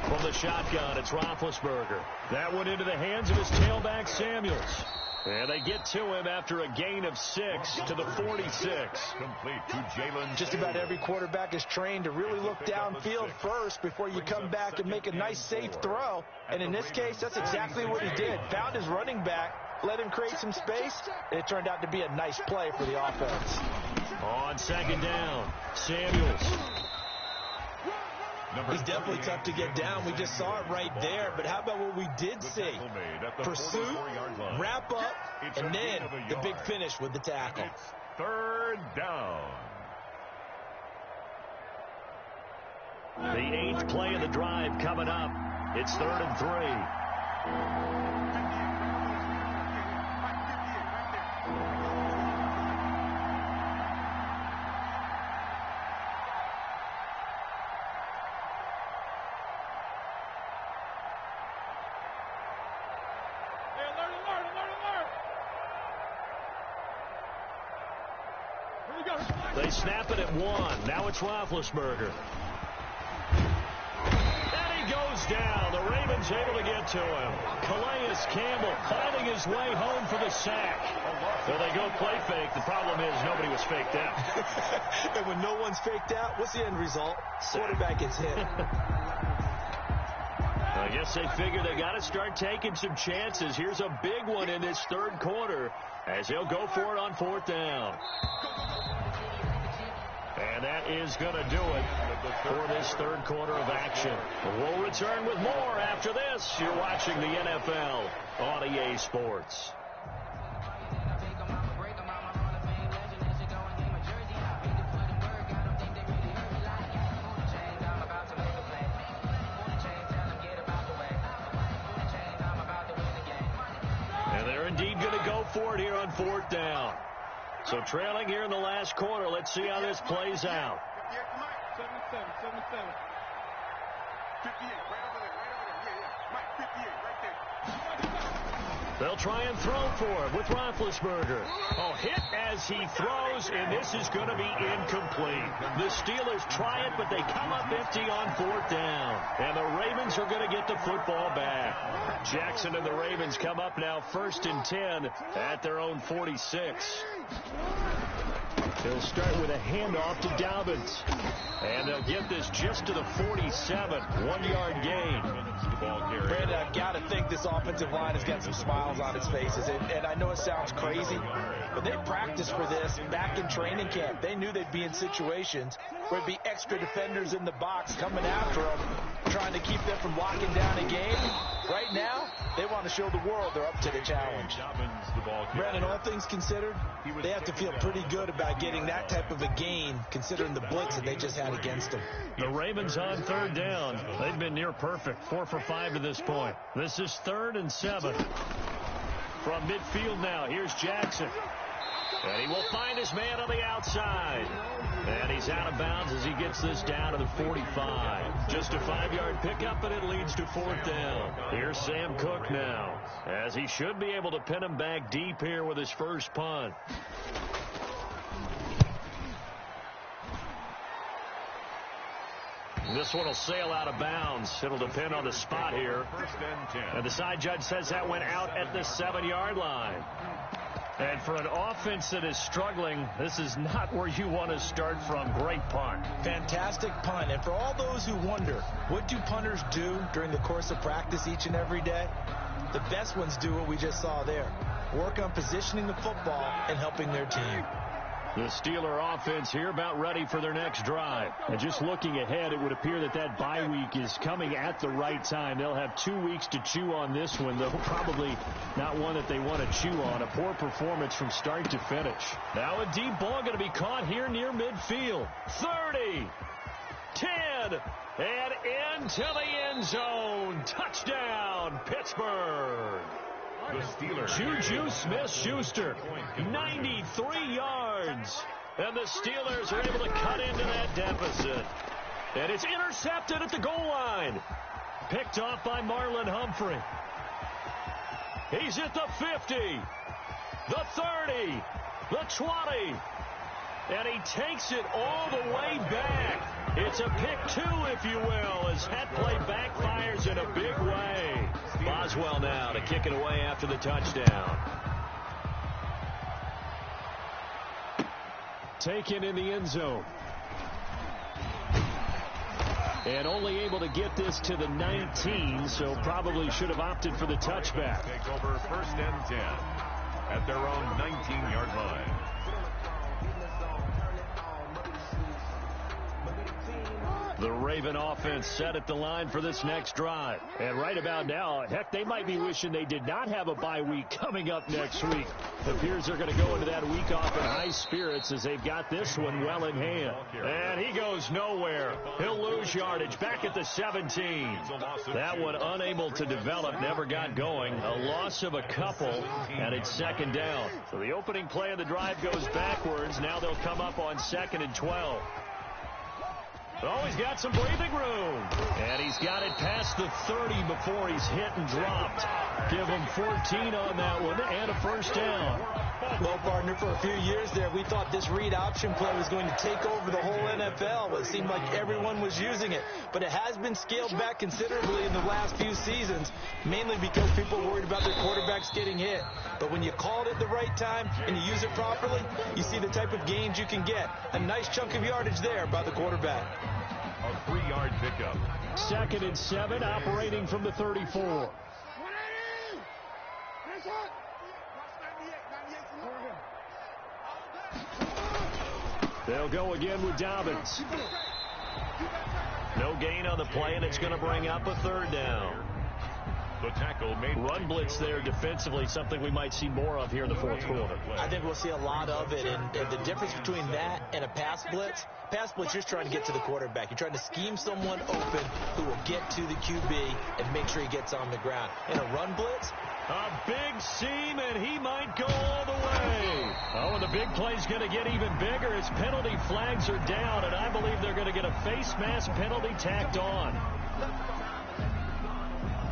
Speaker 2: From the shotgun, it's Roethlisberger. That one into the hands of his tailback, Samuels. And they get to him after a gain of 6 to the 46.
Speaker 3: Complete to Jalen.
Speaker 4: Just about every quarterback is trained to really look downfield first before you come back and make a nice, safe throw. And in this case, that's exactly what he did. Found his running back, let him create some space, and it turned out to be a nice play for the offense.
Speaker 2: On 2nd down, Samuels.
Speaker 4: He's definitely tough to get down. We just saw it right there. But how about what we did see? Pursuit, wrap up, and then the big finish with the tackle.
Speaker 3: 3rd down.
Speaker 2: The 8th play of the drive coming up. It's 3rd and 3. They snap it at 1. Now it's Roethlisberger. And he goes down. The Ravens able to get to him. Calais Campbell finding his way home for the sack. Well, they go play fake. The problem is nobody was faked out.
Speaker 4: And when no one's faked out, what's the end result? Quarterback gets hit.
Speaker 2: I guess they figure they got to start taking some chances. Here's a big one in this 3rd quarter as he'll go for it on 4th down. And that is going to do it for this 3rd quarter of action. We'll return with more after this. You're watching the NFL on EA Sports. And they're indeed going to go for it here on 4th down. So trailing here in the last quarter. Let's see how this plays out.
Speaker 5: 77. 58, right over there. Yeah. Mike, 58, right there.
Speaker 2: They'll try and throw for it with Roethlisberger. Oh, hit as he throws, and this is going to be incomplete. The Steelers try it, but they come up empty on 4th down. And the Ravens are going to get the football back. Jackson and the Ravens come up now 1st and 10 at their own 46. They'll start with a handoff to Dobbins. And they'll get this just to the 47. 1-yard gain.
Speaker 4: Brandon, I've got to think this offensive line has got some smiles on its faces. And I know it sounds crazy, but they practiced for this back in training camp. They knew they'd be in situations where there'd be extra defenders in the box coming after them, trying to keep them from locking down a game. Right now, they want to show the world they're up to the challenge. Brandon, all things considered, they have to feel pretty good about getting that type of a gain, considering the blitz that they just had against them.
Speaker 2: The Ravens on 3rd down. They've been near perfect, 4 for 5 to this point. This is 3rd and 7. From midfield now, here's Jackson. And he will find his man on the outside. And he's out of bounds as he gets this down to the 45. Just a 5-yard pickup, and it leads to 4th down. Here's Sam Cook now, as he should be able to pin him back deep here with his first punt. This one will sail out of bounds. It'll depend on the spot here. And the side judge says that went out at the 7-yard line. And for an offense that is struggling, this is not where you want to start from. Great punt.
Speaker 4: Fantastic punt. And for all those who wonder, what do punters do during the course of practice each and every day? The best ones do what we just saw there. Work on positioning the football and helping their team.
Speaker 2: The Steeler offense here about ready for their next drive. And just looking ahead, it would appear that that bye week is coming at the right time. They'll have 2 weeks to chew on this one, though probably not one that they want to chew on. A poor performance from start to finish. Now a deep ball going to be caught here near midfield. 30, 10, and into the end zone. Touchdown, Pittsburgh.
Speaker 3: The Steelers.
Speaker 2: Juju Smith-Schuster, 93 yards. And the Steelers are able to cut into that deficit. And it's intercepted at the goal line. Picked off by Marlon Humphrey. He's at the 50, the 30, the 20. And he takes it all the way back. It's a pick two, if you will, as that play backfires in a big way. Boswell now to kick it away after the touchdown. Taken in the end zone. And only able to get this to the 19, so probably should have opted for the touchback.
Speaker 3: Take over first and 10 at their own 19-yard line.
Speaker 2: The Raven offense set at the line for this next drive. And right about now, heck, they might be wishing they did not have a bye week coming up next week. It appears they're going to go into that week off in high spirits as they've got this one well in hand. And he goes nowhere. He'll lose yardage back at the 17. That one unable to develop, never got going. A loss of a couple, and it's second down. So the opening play of the drive goes backwards. Now they'll come up on 2nd and 12. Oh, he's got some breathing room. And he's got it past the 30 before he's hit and dropped. Give him 14 on that one and a first down.
Speaker 4: Well, partner, for a few years there, we thought this read option play was going to take over the whole NFL. It seemed like everyone was using it. But it has been scaled back considerably in the last few seasons, mainly because people were worried about their quarterbacks getting hit. But when you call it at the right time and you use it properly, you see the type of gains you can get. A nice chunk of yardage there by the quarterback.
Speaker 3: A 3-yard pickup.
Speaker 2: 2nd and 7, operating from the 34. They'll go again with Dobbins. No gain on the play, and it's going to bring up a 3rd down.
Speaker 3: The tackle made.
Speaker 2: Run blitz there defensively, something we might see more of here in the 4th quarter.
Speaker 4: I think we'll see a lot of it, and the difference between that and a pass blitz, you're just trying to get to the quarterback. You're trying to scheme someone open who will get to the QB and make sure he gets on the ground. In a run blitz,
Speaker 2: a big seam, and he might go all the way. Oh, and the big play's going to get even bigger as penalty flags are down, and I believe they're going to get a face mask penalty tacked on.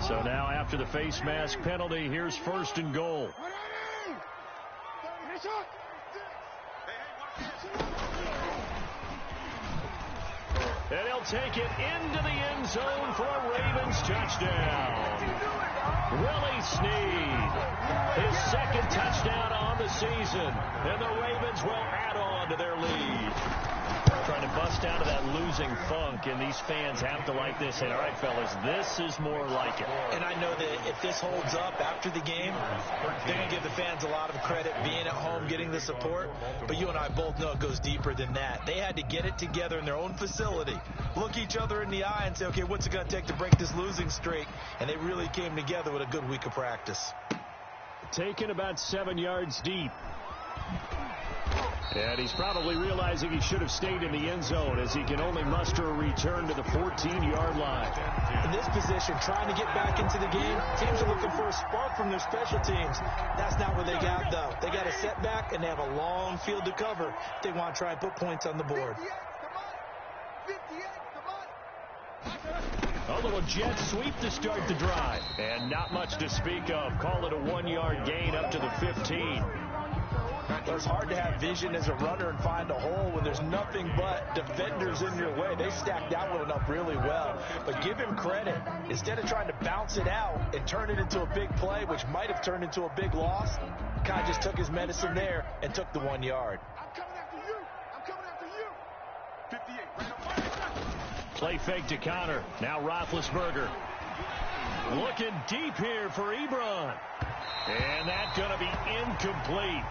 Speaker 2: So now after the face mask penalty, here's 1st and goal. And he'll take it into the end zone for a Ravens touchdown. Willie Snead, his 2nd touchdown on the season. And the Ravens will add on to their lead. Trying to bust out of that losing funk, and these fans have to like this. And all right, fellas, this is more like it.
Speaker 4: And I know that if this holds up after the game, they're going to give the fans a lot of credit being at home, getting the support. But you and I both know it goes deeper than that. They had to get it together in their own facility, look each other in the eye and say, okay, what's it going to take to break this losing streak? And they really came together with a good week of practice.
Speaker 2: Taken about 7 yards deep. And he's probably realizing he should have stayed in the end zone as he can only muster a return to the 14-yard line.
Speaker 4: In this position, trying to get back into the game, teams are looking for a spark from their special teams. That's not what they got, though. They got a setback, and they have a long field to cover if they want to try and put points on the board.
Speaker 2: A little jet sweep to start the drive. And not much to speak of. Call it a 1-yard gain up to the 15.
Speaker 4: Well, it's hard to have vision as a runner and find a hole when there's nothing but defenders in your way. They stacked that one up really well. But give him credit. Instead of trying to bounce it out and turn it into a big play, which might have turned into a big loss, Kai just took his medicine there and took the 1 yard.
Speaker 5: I'm coming after you. I'm coming after you. 58, right on.
Speaker 2: Play fake to Connor. Now Roethlisberger. Looking deep here for Ebron. And that's going to be incomplete.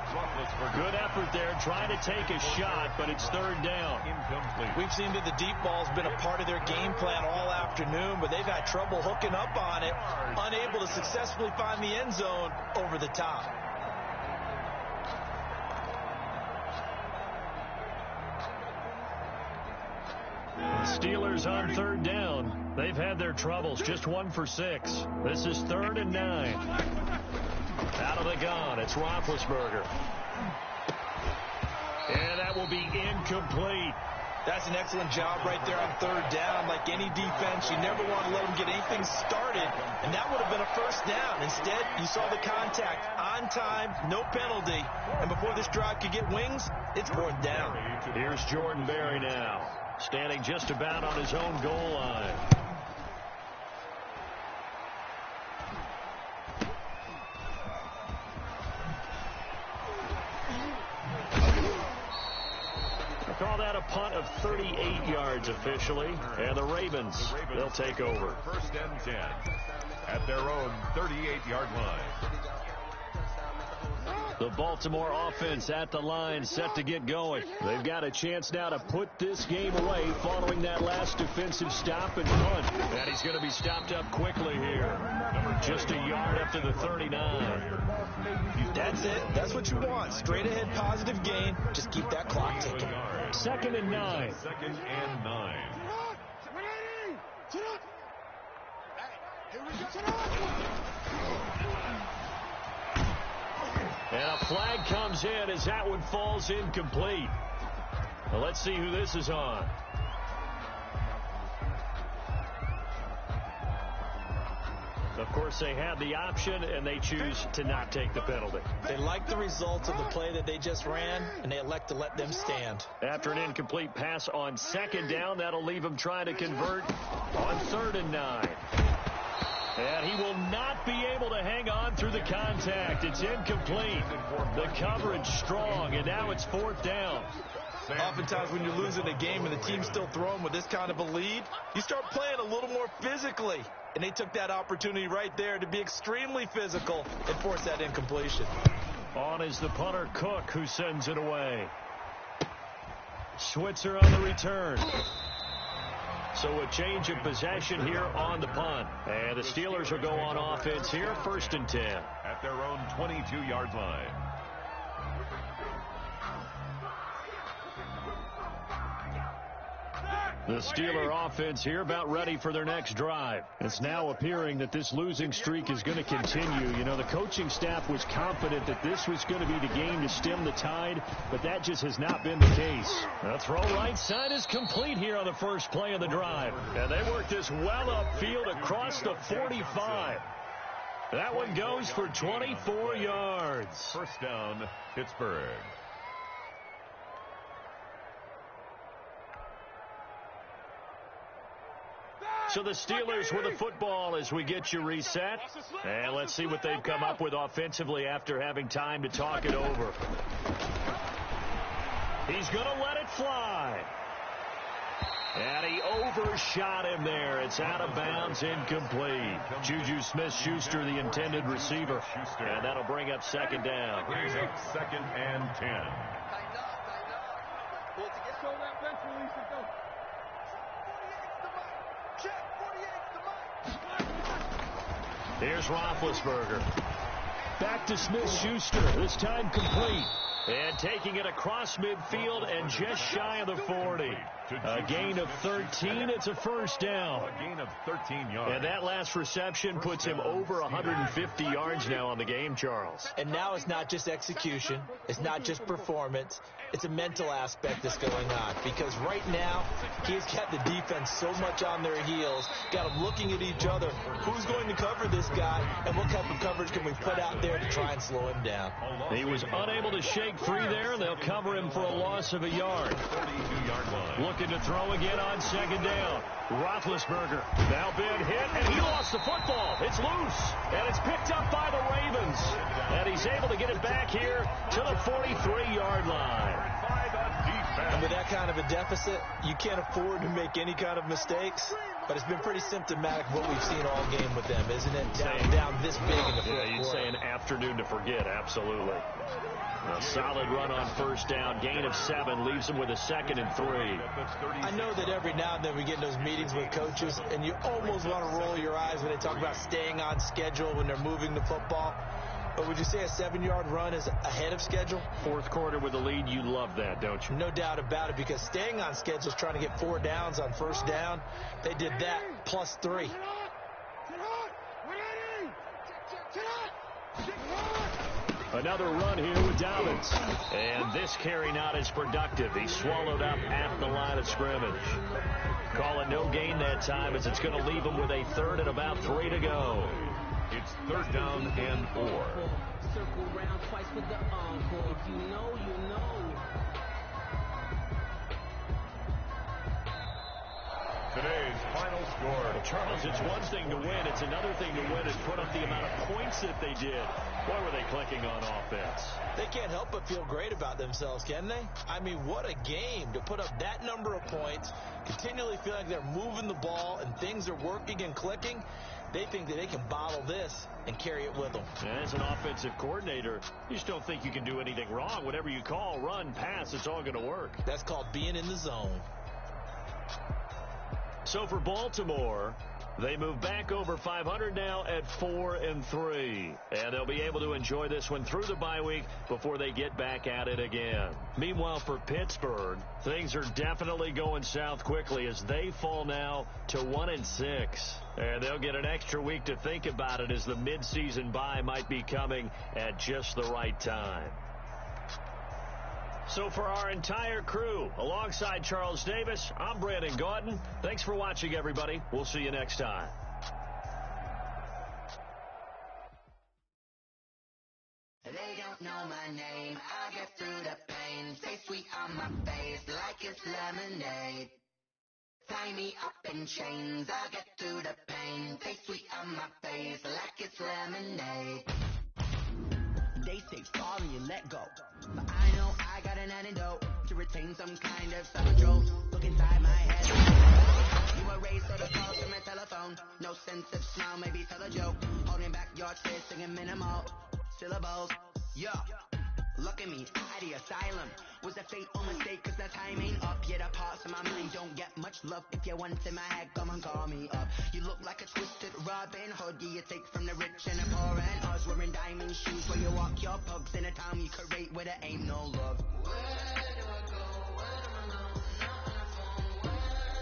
Speaker 2: Good effort there, trying to take a shot, but it's 3rd down.
Speaker 3: Incomplete.
Speaker 4: We've seen that the deep ball's been a part of their game plan all afternoon, but they've had trouble hooking up on it, unable to successfully find the end zone over the top.
Speaker 2: Steelers on 3rd down. They've had their troubles, just 1 for 6. This is 3rd and 9. Out of the gun, it's Roethlisberger. And that will be incomplete.
Speaker 4: That's an excellent job right there on third down. Like any defense, you never want to let them get anything started, and that would have been a first down. Instead, you saw the contact on time, no penalty, and before this drive could get wings, it's fourth down.
Speaker 2: Here's Jordan Berry now, standing just about on his own goal line. Call that a punt of 38 yards officially, and the Ravens, they'll take over.
Speaker 3: First and 10 at their own 38-yard line.
Speaker 2: The Baltimore offense at the line, set to get going. They've got a chance now to put this game away following that last defensive stop and punt. And he's going to be stopped up quickly here. Just a yard after the 39.
Speaker 4: That's it. That's what you want. Straight ahead positive gain. Just keep that clock ticking.
Speaker 2: 2nd and 9.
Speaker 3: 2nd and 9.
Speaker 2: And a flag comes in as that one falls incomplete. Well, let's see who this is on. Of course, they had the option, and they choose to not take the penalty.
Speaker 4: They like the results of the play that they just ran, and they elect to let them stand.
Speaker 2: After an incomplete pass on 2nd down, that'll leave him trying to convert on 3rd and 9. And he will not be able to hang on through the contact. It's incomplete. The coverage strong, and now it's 4th down.
Speaker 4: Oftentimes when you're losing a game and the team's still throwing with this kind of a lead, you start playing a little more physically. And they took that opportunity right there to be extremely physical and force that incompletion.
Speaker 2: On is the punter, Cook, who sends it away. Switzer on the return. So a change of possession here on the punt. And the Steelers will go on offense here, 1st and 10.
Speaker 3: At their own 22-yard line.
Speaker 2: The Steeler offense here about ready for their next drive. It's now appearing that this losing streak is going to continue. You know, the coaching staff was confident that this was going to be the game to stem the tide, but that just has not been the case. The throw right side is complete here on the first play of the drive. And they work this well upfield across the 45. That one goes for 24 yards.
Speaker 3: First down, Pittsburgh.
Speaker 2: So the Steelers with the football as we get you reset. And let's see what they've come up with offensively after having time to talk it over. He's going to let it fly. And he overshot him there. It's out of bounds, incomplete. Juju Smith-Schuster, the intended receiver. And that'll bring up 2nd down.
Speaker 3: Brings up 2nd and 10.
Speaker 2: Here's Roethlisberger. Back to Smith-Schuster. This time complete. And taking it across midfield and just shy of the 40. A gain of 13. It's a first down.
Speaker 3: A gain of 13 yards.
Speaker 2: And that last reception puts him over 150 yards now on the game, Charles.
Speaker 4: And now it's not just execution. It's not just performance. It's a mental aspect that's going on. Because right now, he's got the defense so much on their heels. Got them looking at each other. Who's going to cover this guy? And what type of coverage can we put out there to try and slow him down?
Speaker 2: He was unable to shake free there. They'll cover him for a loss of a yard.
Speaker 3: 32-yard line.
Speaker 2: Looking to throw again on 2nd down. Roethlisberger now been hit, and he lost the football. It's loose, and it's picked up by the Ravens. And he's able to get it back here to the 43-yard line.
Speaker 4: And with that kind of a deficit, you can't afford to make any kind of mistakes. But it's been pretty symptomatic of what we've seen all game with them, isn't it? Down this big in the fourth quarter.
Speaker 2: You'd say an afternoon to forget, absolutely. A solid run on 1st down. Gain of 7 leaves them with a 2nd and 3.
Speaker 4: I know that every now and then we get in those meetings with coaches, and you almost want to roll your eyes when they talk about staying on schedule when they're moving the football. But would you say a 7-yard run is ahead of schedule?
Speaker 2: 4th quarter with the lead, you love that, don't you?
Speaker 4: No doubt about it, because staying on schedule is trying to get 4 downs on 1st down. They did that plus 3.
Speaker 2: Another run here with Dobbins. And this carry not as productive. He swallowed up at the line of scrimmage. Call it no gain that time as it's going to leave him with a third and about 3 to go.
Speaker 3: It's third down and 4.
Speaker 6: Circle round twice for the encore. If you know, you know.
Speaker 3: Today's final score.
Speaker 2: Charles, it's one thing to win. It's another thing to win and put up the amount of points that they did. Boy, were they clicking on offense.
Speaker 4: They can't help but feel great about themselves, can they? I mean, what a game to put up that number of points, continually feel like they're moving the ball and things are working and clicking. They think that they can bottle this and carry it with them.
Speaker 2: As an offensive coordinator, you just don't think you can do anything wrong. Whatever you call, run, pass, it's all going to work.
Speaker 4: That's called being in the zone.
Speaker 2: So for Baltimore, they move back over 500 now at 4-3. And they'll be able to enjoy this one through the bye week before they get back at it again. Meanwhile, for Pittsburgh, things are definitely going south quickly as they fall now to 1-6. And they'll get an extra week to think about it as the midseason bye might be coming at just the right time. So for our entire crew, alongside Charles Davis, I'm Brandon Gaudin. Thanks for watching, everybody. We'll see you next time.
Speaker 7: They don't know my name. I get through the pain. Stay sweet on my face like it's lemonade. Tie me up in chains. I get through the pain. Stay sweet on my face like it's lemonade. They say fall and you let go, but I know I got an antidote to retain some kind of self-control. Look inside my head. You erase all the calls from my telephone. No sense of smile, maybe tell a joke. Holding back your tears, singing minimal syllables. Yeah, look at me, at the asylum. Was a fateful mistake, cause the time ain't up. Yet a parts of my mind don't get much love. If you want in my head, come and call me up. You look like a twisted Robin Hood. Yeah, you take from the rich and the poor and us. Wearing diamond shoes where you walk your pugs in a town you create where there ain't no love. Where do I go? Where do I know? Not on the phone. Where do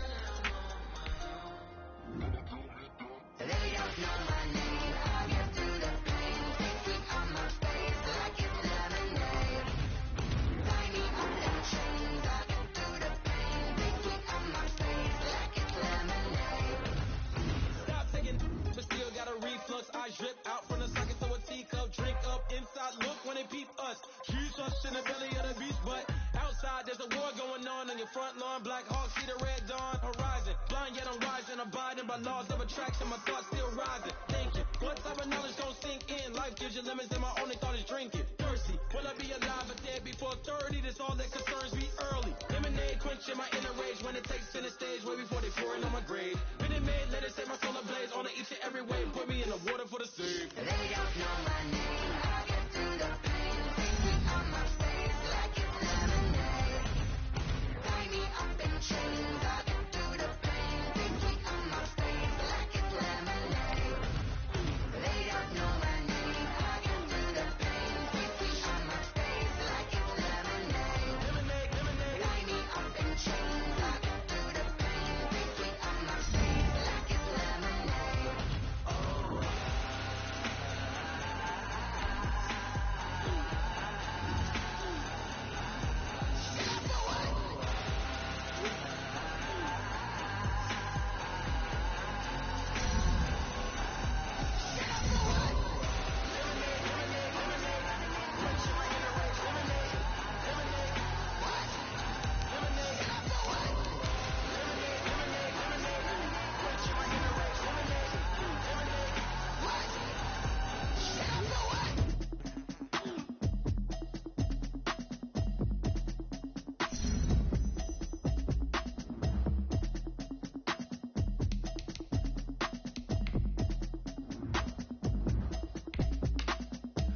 Speaker 7: I know? They don't know my name. I get through the pain. Stay sweet on my face like it's lemonade. Tie me up in chains. I get through the pain. Stay sweet on my face like it's lemonade.
Speaker 8: Stop taking, but still got a reflux. I drip out from the socket to a teacup. Drink up inside. Look when they peep us. Choose us in the belly of the beast, but outside there's a war going on your front lawn. Black Hawk see the red dawn horizon. Blind yet I'm rising, abiding by laws of attraction. My thoughts still rising. Thinking, what type of knowledge don't sink in? Life gives you limits, and my only thought is drinking. Thirsty, will I be alive or dead before 30? That's all that concerns me early. Lemonade quenching my inner rage when it takes center stage way before they pour it on my grave. Been it made, let it set my soul ablaze on each and every wave. Put me in the water for the save.
Speaker 7: They don't know my name. I get through the pain. Stay sweet on my face like it's lemonade. Tie me up in chains. I get through the pain. Stay sweet on my face like it's lemonade. They don't know my name. I get through the pain. Stay sweet on my face like it's lemonade. Tie me up in chains. I get through the pain. Stay sweet on my face like it's lemonade. Oh.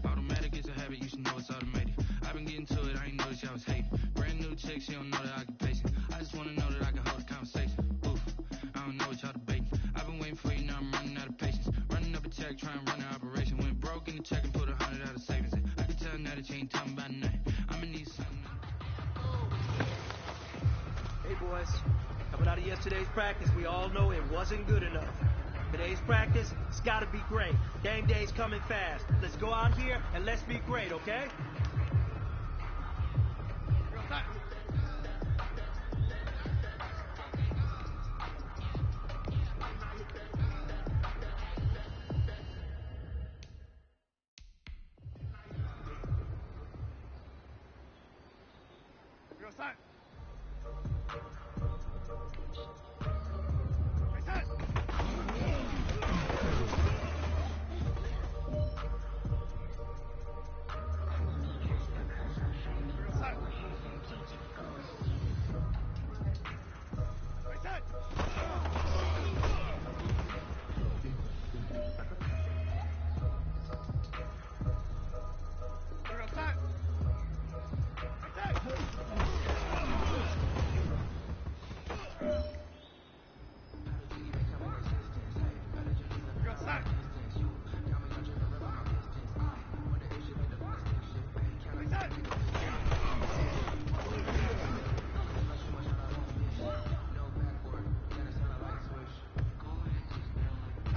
Speaker 9: Automatic is a habit, you should know it's automated. I've been getting to it, I ain't noticed y'all was hating. Brand new chick, she don't know that I can pace it. I just wanna know that I can hold a conversation. Oof, I don't know what y'all debating. I've been waiting for you, now I'm running out of patience. Running up a check, trying to run an operation. Went broke in the check and put 100 out of savings in. I can tell now that you ain't talking about nothing. I'ma need something.
Speaker 10: Hey boys, coming out of yesterday's practice, we all know it wasn't good enough. It Today's practice, it's got to be great. Game day's coming fast. Let's go out here and let's be great, okay?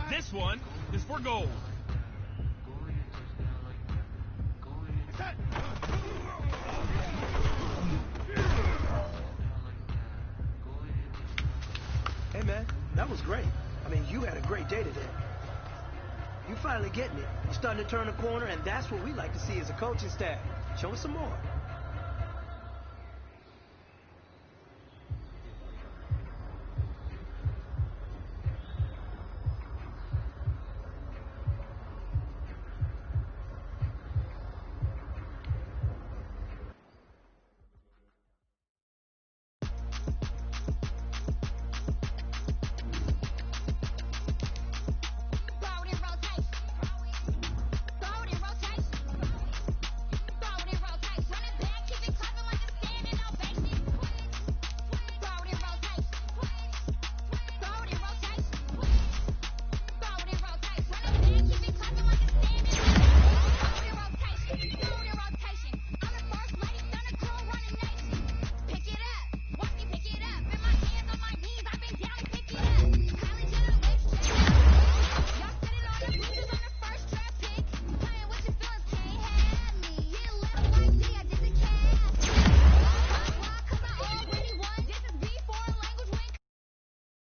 Speaker 8: This one is for gold.
Speaker 10: Hey, man, that was great. I mean, you had a great day today. You finally getting it. You're starting to turn a corner, and that's what we like to see as a coaching staff. Show us some more.